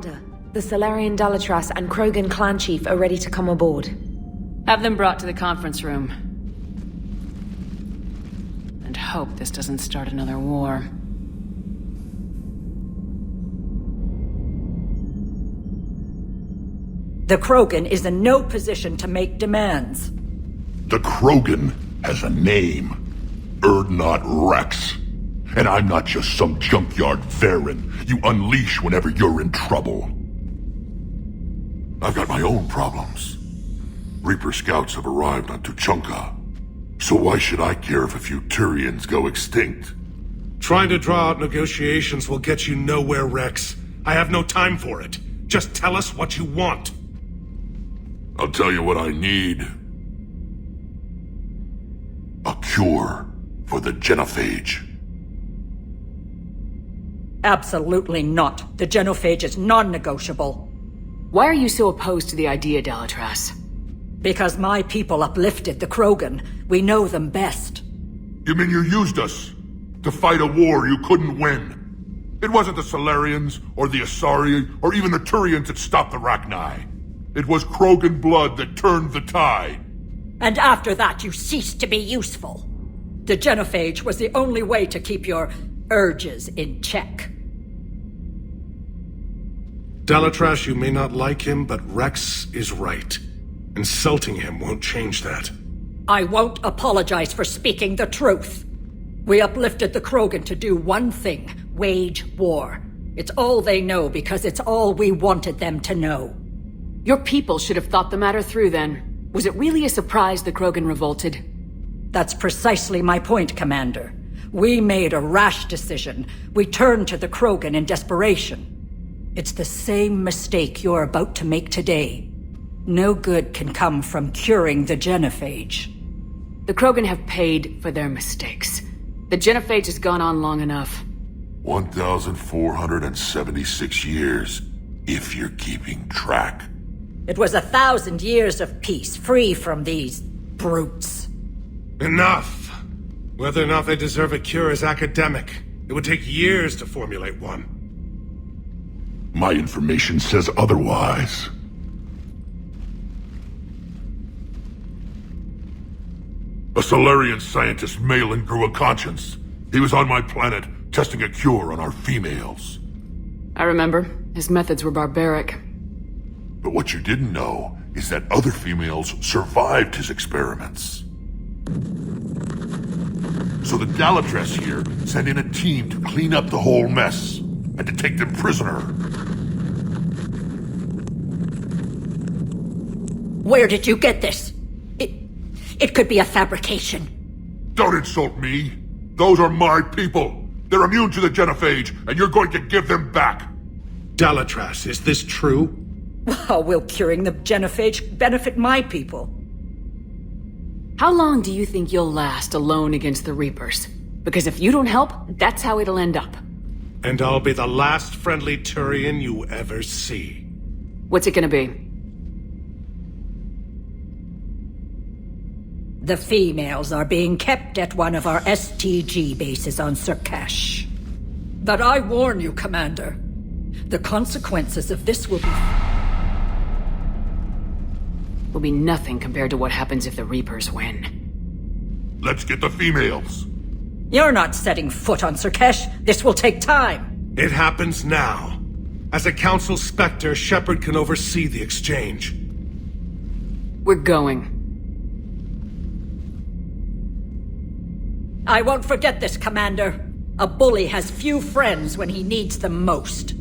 Commander. The Salarian Dalatras and Krogan clan chief are ready to come aboard. Have them brought to the conference room. And hope this doesn't start another war. The Krogan is in no position to make demands. The Krogan has a name. Urdnot Rex. And I'm not just some junkyard Varen you unleash whenever you're in trouble. I've got my own problems. Reaper scouts have arrived on Tuchanka. So why should I care if a few Turians go extinct? Trying to draw out negotiations will get you nowhere, Rex. I have no time for it. Just tell us what you want. I'll tell you what I need. A cure for the genophage. Absolutely not. The genophage is non-negotiable. Why are you so opposed to the idea, Dalatras? Because my people uplifted the Krogan. We know them best. You mean you used us to fight a war you couldn't win? It wasn't the Salarians, or the Asari, or even the Turians that stopped the Rachni. It was Krogan blood that turned the tide. And after that, you ceased to be useful. The genophage was the only way to keep your urges in check. Dalatras, you may not like him, but Rex is right. Insulting him won't change that. I won't apologize for speaking the truth. We uplifted the Krogan to do one thing: wage war. It's all they know because it's all we wanted them to know. Your people should have thought the matter through then. Was it really a surprise the Krogan revolted? That's precisely my point, Commander. We made a rash decision. We turned to the Krogan in desperation. It's the same mistake you're about to make today. No good can come from curing the genophage. The Krogan have paid for their mistakes. The genophage has gone on long enough. 1,476 years, if you're keeping track. It was 1,000 years of peace, free from these brutes. Enough! Whether or not they deserve a cure is academic. It would take years to formulate one. My information says otherwise. A Solarian scientist, Malin, grew a conscience. He was on my planet, testing a cure on our females. I remember. His methods were barbaric. But what you didn't know is that other females survived his experiments. So the Dalatras here sent in a team to clean up the whole mess, and to take them prisoner. Where did you get this? It could be a fabrication. Don't insult me. Those are my people. They're immune to the genophage, and you're going to give them back. Dalatras, is this true? How will curing the genophage benefit my people? How long do you think you'll last alone against the Reapers? Because if you don't help, that's how it'll end up. And I'll be the last friendly Turian you ever see. What's it gonna be? The females are being kept at one of our STG bases on Surkash. But I warn you, Commander, the consequences of this will Will be nothing compared to what happens if the Reapers win. Let's get the females. You're not setting foot on Surkash. This will take time. It happens now. As a Council Spectre, Shepard can oversee the exchange. We're going. I won't forget this, Commander. A bully has few friends when he needs them most.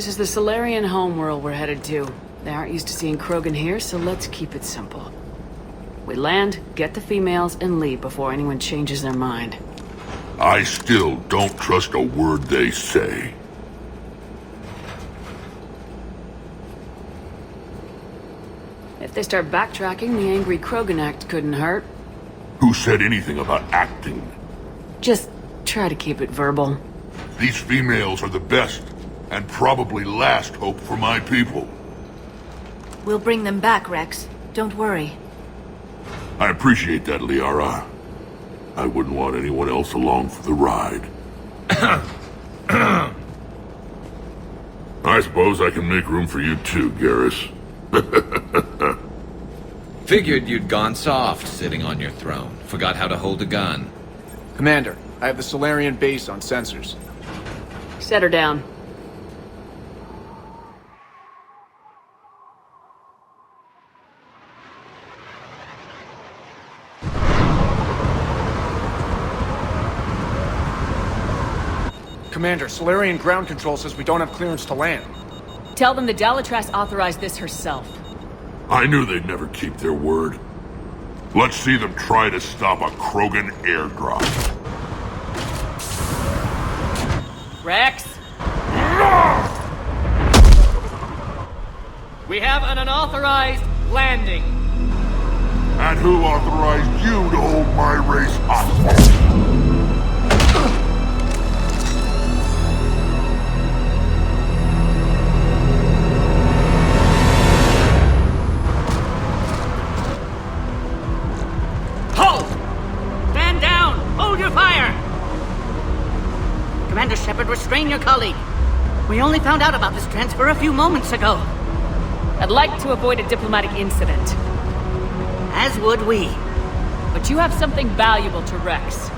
This is the Solarian homeworld we're headed to. They aren't used to seeing Krogan here, so let's keep it simple. We land, get the females, and leave before anyone changes their mind. I still don't trust a word they say. If they start backtracking, the angry Krogan act couldn't hurt. Who said anything about acting? Just try to keep it verbal. These females are the best, and probably last hope for my people. We'll bring them back, Rex. Don't worry. I appreciate that, Liara. I wouldn't want anyone else along for the ride. I suppose I can make room for you too, Garrus. Figured you'd gone soft sitting on your throne. Forgot how to hold a gun. Commander, I have the Solarian base on sensors. Set her down. Commander, Solarian ground control says we don't have clearance to land. Tell them the Dalatrass authorized this herself. I knew they'd never keep their word. Let's see them try to stop a Krogan airdrop. Rex? We have an unauthorized landing. And who authorized you to hold my race hostage? Hold! Stand down! Hold your fire! Commander Shepard, restrain your colleague. We only found out about this transfer a few moments ago. I'd like to avoid a diplomatic incident. As would we. But you have something valuable to Rex.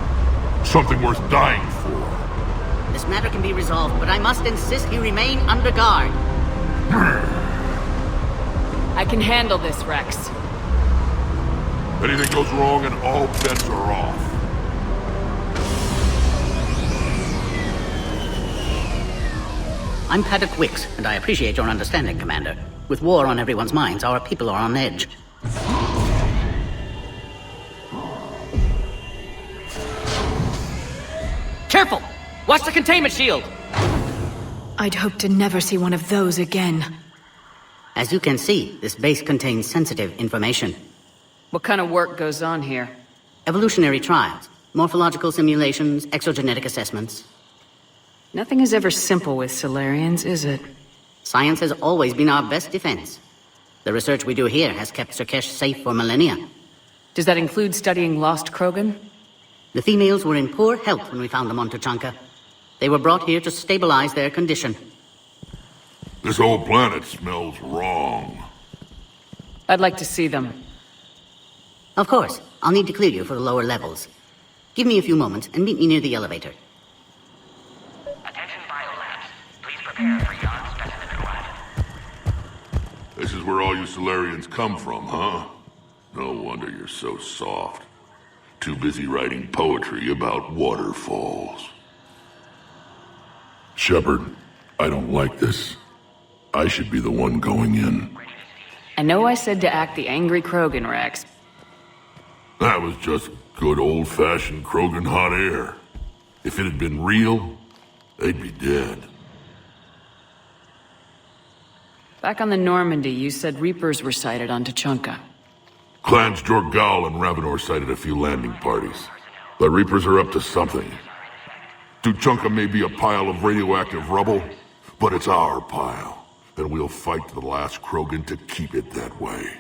Something worth dying for. This matter can be resolved, but I must insist he remain under guard. I can handle this, Rex. Anything goes wrong and all bets are off. I'm Paddock Wicks, and I appreciate your understanding, Commander. With war on everyone's minds, our people are on edge. Careful! Watch the containment shield! I'd hoped to never see one of those again. As you can see, this base contains sensitive information. What kind of work goes on here? Evolutionary trials, morphological simulations, exogenetic assessments. Nothing is ever simple with Solarians, is it? Science has always been our best defense. The research we do here has kept Surkesh safe for millennia. Does that include studying lost Krogan? The females were in poor health when we found them on Tuchanka. They were brought here to stabilize their condition. This whole planet smells wrong. I'd like to see them. Of course, I'll need to clear you for the lower levels. Give me a few moments and meet me near the elevator. Attention biolabs. Please prepare for yon specimen collab. This is where all you Solarians come from, huh? No wonder you're so soft. Too busy writing poetry about waterfalls. Shepard, I don't like this. I should be the one going in. I know I said to act the angry Krogan, Rex. That was just good old-fashioned Krogan hot air. If it had been real, they'd be dead. Back on the Normandy, you said Reapers were sighted on Tuchanka. Clans Jorgal and Ravenor sighted a few landing parties. The Reapers are up to something. Tuchanka may be a pile of radioactive rubble, but it's our pile. And we'll fight to the last Krogan to keep it that way.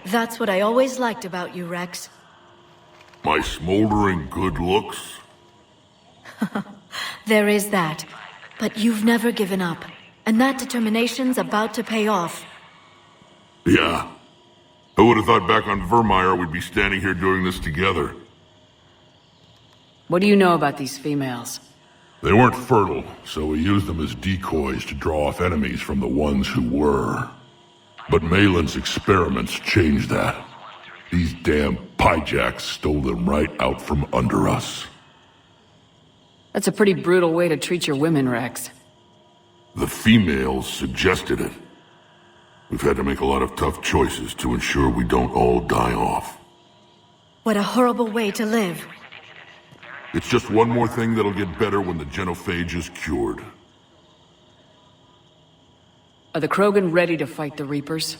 That's what I always liked about you, Rex. My smoldering good looks? There is that. But you've never given up. And that determination's about to pay off. Yeah. Who would have thought back on Vermeer we'd be standing here doing this together? What do you know about these females? They weren't fertile, so we used them as decoys to draw off enemies from the ones who were. But Malin's experiments changed that. These damn pyjacks stole them right out from under us. That's a pretty brutal way to treat your women, Rex. The females suggested it. We've had to make a lot of tough choices to ensure we don't all die off. What a horrible way to live. It's just one more thing that'll get better when the genophage is cured. Are the Krogan ready to fight the Reapers?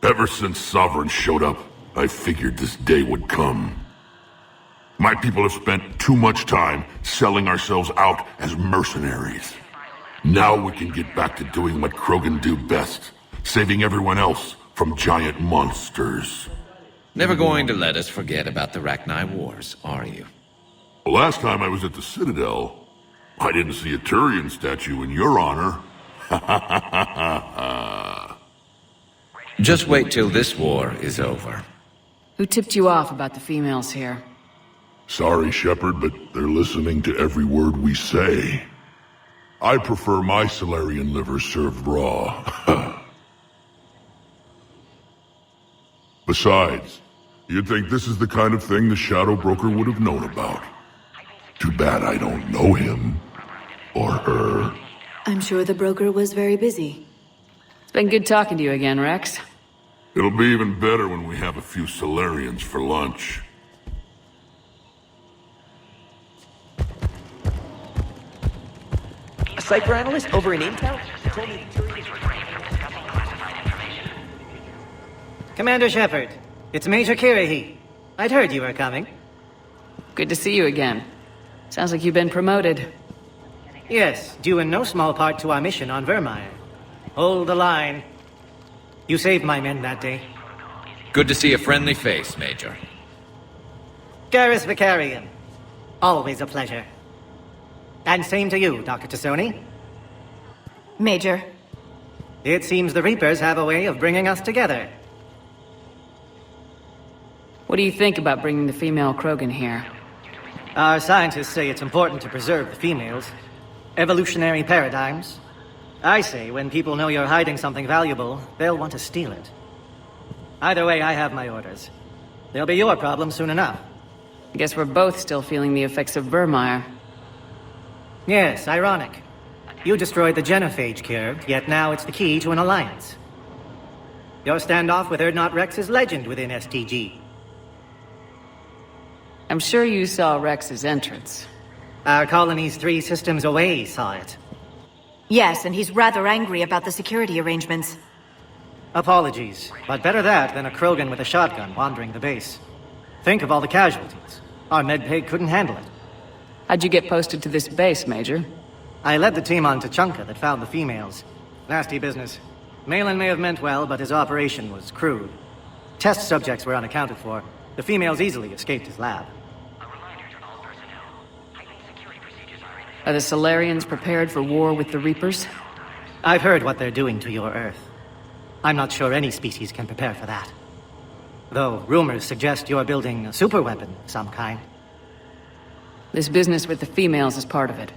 Ever since Sovereign showed up, I figured this day would come. My people have spent too much time selling ourselves out as mercenaries. Now we can get back to doing what Krogan do best, saving everyone else from giant monsters. Never going to let us forget about the Rachni Wars, are you? The last time I was at the Citadel, I didn't see a Turian statue in your honor. Just wait till this war is over. Who tipped you off about the females here? Sorry, Shepard, but they're listening to every word we say. I prefer my Solarian liver served raw. Besides, you'd think this is the kind of thing the Shadow Broker would have known about. Too bad I don't know him. Or her. I'm sure the broker was very busy. It's been good talking to you again, Rex. It'll be even better when we have a few Solarians for lunch. A cyber analyst over in Intel told me... Commander Shepard, it's Major Kirahi. I'd heard you were coming. Good to see you again. Sounds like you've been promoted. Yes, due in no small part to our mission on Vermeer. Hold the line. You saved my men that day. Good to see a friendly face, Major. Garrus Vicarian. Always a pleasure. And same to you, Dr. Tassoni. Major. It seems the Reapers have a way of bringing us together. What do you think about bringing the female Krogan here? Our scientists say it's important to preserve the females. Evolutionary paradigms. I say when people know you're hiding something valuable, they'll want to steal it. Either way, I have my orders. They'll be your problem soon enough. I guess we're both still feeling the effects of Vermeer. Yes, ironic. You destroyed the genophage cure, yet now it's the key to an alliance. Your standoff with Urdnot Rex is legend within STG. I'm sure you saw Rex's entrance. Our colony's 3 systems away saw it. Yes, and he's rather angry about the security arrangements. Apologies, but better that than a Krogan with a shotgun wandering the base. Think of all the casualties. Our medpay couldn't handle it. How'd you get posted to this base, Major? I led the team on Tachanka that found the females. Nasty business. Malin may have meant well, but his operation was crude. Test subjects were unaccounted for. The females easily escaped his lab. Are the Solarians prepared for war with the Reapers? I've heard what they're doing to your Earth. I'm not sure any species can prepare for that. Though rumors suggest you're building a superweapon of some kind. This business with the females is part of it.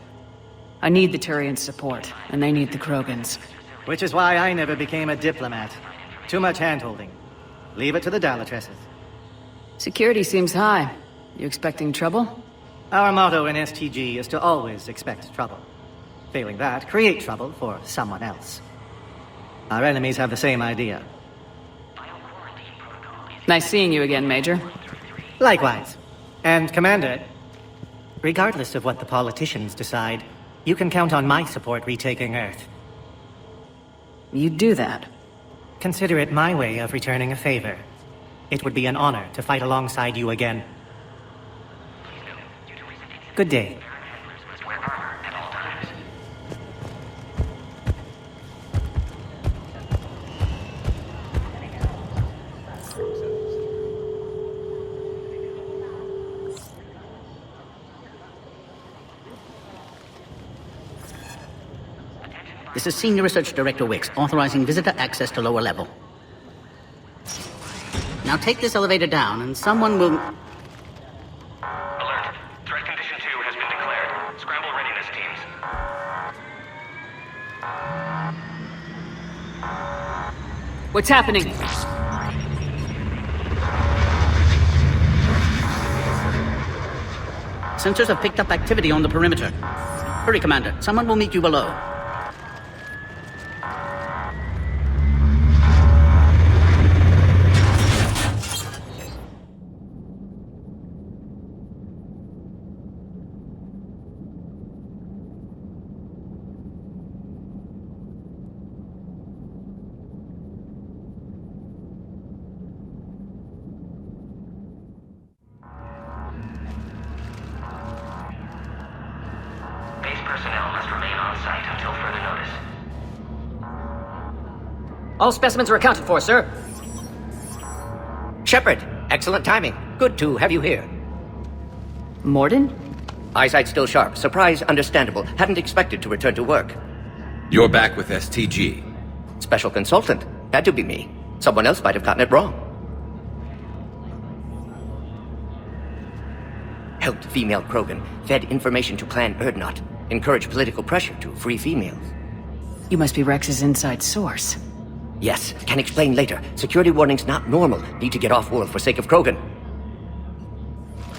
I need the Turians' support, and they need the Krogans. Which is why I never became a diplomat. Too much hand-holding. Leave it to the Dalatresses. Security seems high. You expecting trouble? Our motto in STG is to always expect trouble. Failing that, create trouble for someone else. Our enemies have the same idea. Nice seeing you again, Major. Likewise. And Commander, regardless of what the politicians decide, you can count on my support retaking Earth. You do that? Consider it my way of returning a favor. It would be an honor to fight alongside you again. Good day. This is Senior Research Director Wicks, authorizing visitor access to lower level. Now take this elevator down, and someone will... Alert. Threat condition 2 has been declared. Scramble readiness teams. What's happening? Sensors have picked up activity on the perimeter. Hurry, Commander. Someone will meet you below. Personnel must remain on site until further notice. All specimens are accounted for, sir. Shepard, excellent timing. Good to have you here. Morden? Eyesight still sharp. Surprise understandable. Hadn't expected to return to work. You're back with STG. Special consultant. Had to be me. Someone else might have gotten it wrong. Helped female Krogan. Fed information to Clan Urdnot. Encouraged political pressure to free females. You must be Rex's inside source. Yes, can explain later. Security warnings not normal. Need to get off-world for sake of Krogan.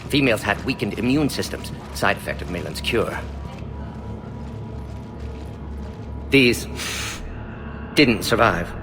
Females had weakened immune systems. Side effect of Malin's cure. These didn't survive.